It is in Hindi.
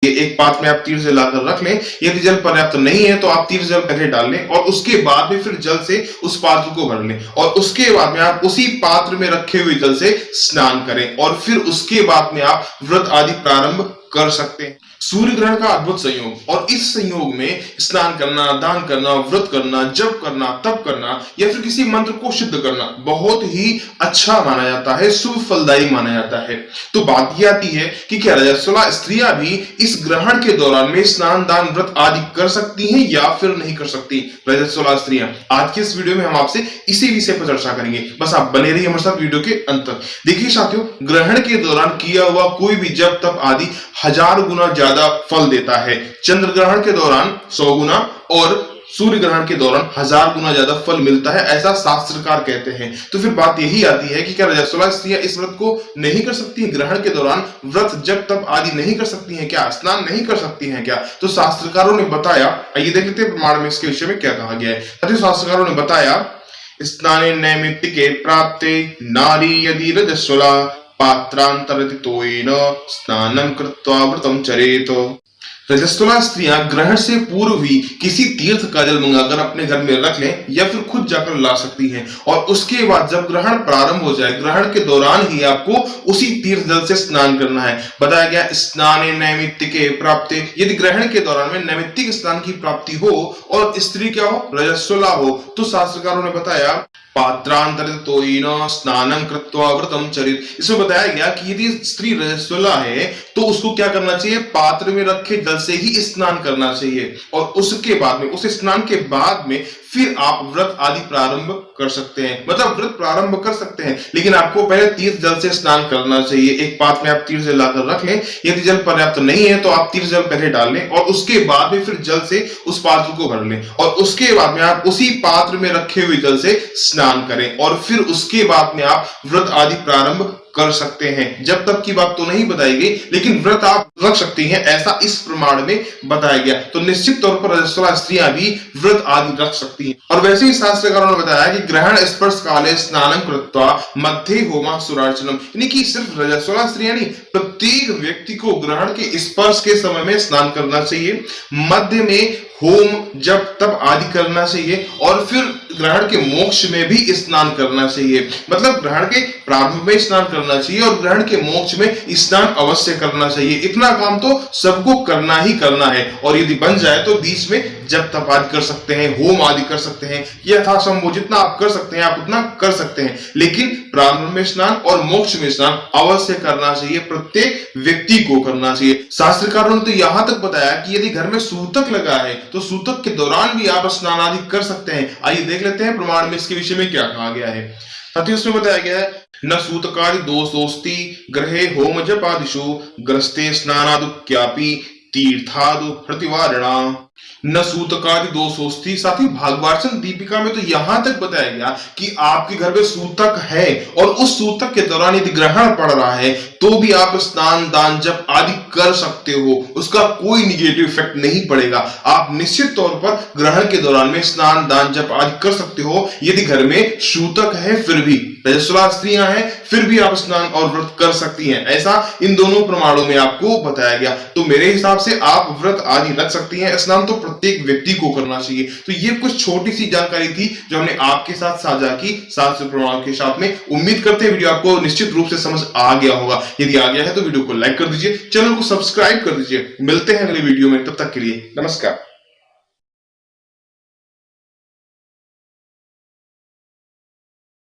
एक पात्र में आप तीर्थ जल लाकर रख लें। यदि जल पर्याप्त नहीं है तो आप तीर्थ जल पहले डाल लें और उसके बाद में फिर जल से उस पात्र को भर लें और उसके बाद में आप उसी पात्र में रखे हुए जल से स्नान करें और फिर उसके बाद में आप व्रत आदि प्रारंभ कर सकते हैं। सूर्य ग्रहण का अद्भुत संयोग और इस संयोग में स्नान करना, दान करना, व्रत करना, जप करना, तप करना या फिर किसी मंत्र को सिद्ध करना बहुत ही अच्छा माना जाता है, शुभ फलदायी माना जाता है। तो बात यह आती है कि क्या रजस्वला स्त्रियां भी इस ग्रहण के दौरान में स्नान, दान, व्रत आदि कर सकती हैं या फिर नहीं कर सकती रजस्वला स्त्रियां? आज के इस वीडियो में हम आपसे इसी विषय पर चर्चा करेंगे। बस आप बने रहिए हमारे साथ वीडियो के अंत तक। देखिए साथियों, ग्रहण के दौरान किया हुआ कोई भी जप तप आदि 1000 गुना ज्यादा फल देता है। चंद्र ग्रहण के दौरान 100 गुना और सूर्य ग्रहण के दौरान 1000 गुना ज्यादा फल मिलता है, ऐसा शास्त्रकार कहते हैं। तो फिर बात यही आती है कि क्या रजस्वला स्त्रियां इस व्रत को नहीं कर सकती हैं? ग्रहण के दौरान व्रत जप तप आदि नहीं कर सकती हैं क्या? स्नान नहीं कर सकती हैं क्या? तो शास्त्रकारों ने बताया, आइए देख लेते हैं प्रमाण में इसके विषय में क्या कहा गया है। शास्त्रकारों ने बताया, स्नाने नैमित्तिके प्राप्ते नारी यदि रजस्वला पात्रांतरतितोयेन स्नानं कृत्वा व्रतं चरेत। रजस्वला स्त्रियां ग्रहण से पूर्व ही किसी तीर्थ का जल मंगाकर अपने घर में रख लें या फिर खुद जाकर ला सकती हैं और उसके बाद जब ग्रहण प्रारंभ हो जाए, ग्रहण के दौरान ही आपको उसी तीर्थ जल से स्नान करना है। बताया गया स्नाने नैमित्तिके प्राप्ते, यदि ग्रहण के दौरान में नैमित्तिक स्नान की प्राप्ति हो और स्त्री क्या हो? रजस्वला हो, तो शास्त्रकारों ने बताया पात्रांतरितोयेन स्नानं कृत्वा व्रतं चरेत। इसमें बताया गया कि यदि स्त्री रजस्वला है तो उसको क्या करना चाहिए? पात्र में रखे जल से ही स्नान करना चाहिए और उसके बाद में, उस स्नान के बाद में फिर आप व्रत आदि प्रारंभ कर सकते हैं। मतलब व्रत प्रारंभ कर सकते हैं, लेकिन आपको पहले तीर्थ जल से स्नान करना चाहिए। एक पात्र में आप तीर्थ जल लाकर रख लें। यदि जल पर्याप्त नहीं है तो आप तीर्थ जल पहले डाल लें और उसके बाद में फिर जल से उस पात्र को भर लें और उसके बाद में आप उसी पात्र में रखे हुए जल से स्नान करें और फिर उसके बाद में आप व्रत आदि प्रारंभ कर सकते हैं। जब तक की बात तो नहीं बताई गई, लेकिन व्रत आप रख सकती हैं, ऐसा इस प्रमाण में बताया गया। तो निश्चित तौर पर रजस्वला स्त्रियां भी व्रत आदि रख सकती हैं। और वैसे ही शास्त्रकारों ने बताया कि ग्रहण स्पर्श काले स्नानं कृत्वा मध्ये होमा सुरार्चनम, यानी कि सिर्फ रजस्वला स्त्रियां नहीं, प्रत्येक व्यक्ति को ग्रहण के स्पर्श के समय में स्नान करना चाहिए, मध्य में होम जप तप आदि करना चाहिए और फिर ग्रहण के मोक्ष में भी स्नान करना चाहिए। मतलब ग्रहण के प्रारंभ में स्नान करना चाहिए और ग्रहण के मोक्ष में स्नान अवश्य करना चाहिए। इतना काम तो सबको करना ही करना है और यदि बन जाए तो बीच में जप तप आदि कर सकते हैं, होम आदि कर सकते हैं, यथासंभव जितना आप कर सकते हैं आप उतना कर सकते हैं, लेकिन प्रारंभ में स्नान और मोक्ष में स्नान अवश्य करना चाहिए, प्रत्येक व्यक्ति को करना चाहिए। शास्त्रकारों ने तो यहां तक बताया कि यदि घर में सूतक लगा है तो सूतक के दौरान भी आप स्नान आदि कर सकते हैं। आइए देख लेते हैं प्रमाण में इसके विषय में क्या कहा गया है। साथ ही उसमें बताया गया है, न सूतकादि दोषोस्ति ग्रहे होम जपादिषु ग्रस्ते स्नानादुक्यापि तीर्थादु प्रतिवारणा। न सूतकादि दोषोस्ति। साथ ही भागवाचन दीपिका में तो यहां तक बताया गया कि आपके घर में सूतक है और उस सूतक के दौरान यदि ग्रहण पड़ रहा है तो भी आप स्नान दान जप आदि कर सकते हो, उसका कोई निगेटिव इफेक्ट नहीं पड़ेगा। आप निश्चित तौर पर ग्रहण के दौरान में स्नान दान जप आदि कर सकते हो। यदि घर में सूतक है फिर भी, रजस्वला स्त्रियां हैं फिर भी आप स्नान और व्रत कर सकती हैं, ऐसा इन दोनों प्रमाणों में आपको बताया गया। तो मेरे हिसाब से आप व्रत आदि रख सकती हैं, स्नान तो प्रत्येक व्यक्ति को करना चाहिए। तो ये कुछ छोटी सी जानकारी थी जो हमने आपके साथ साझा की शास्त्र प्रमाण के साथ में। उम्मीद करते हैं वीडियो आपको निश्चित रूप से समझ आ गया होगा। यदि आ गया है तो वीडियो को लाइक कर दीजिए, चैनल को सब्सक्राइब कर दीजिए। मिलते हैं अगले वीडियो में, तब तक के लिए नमस्कार।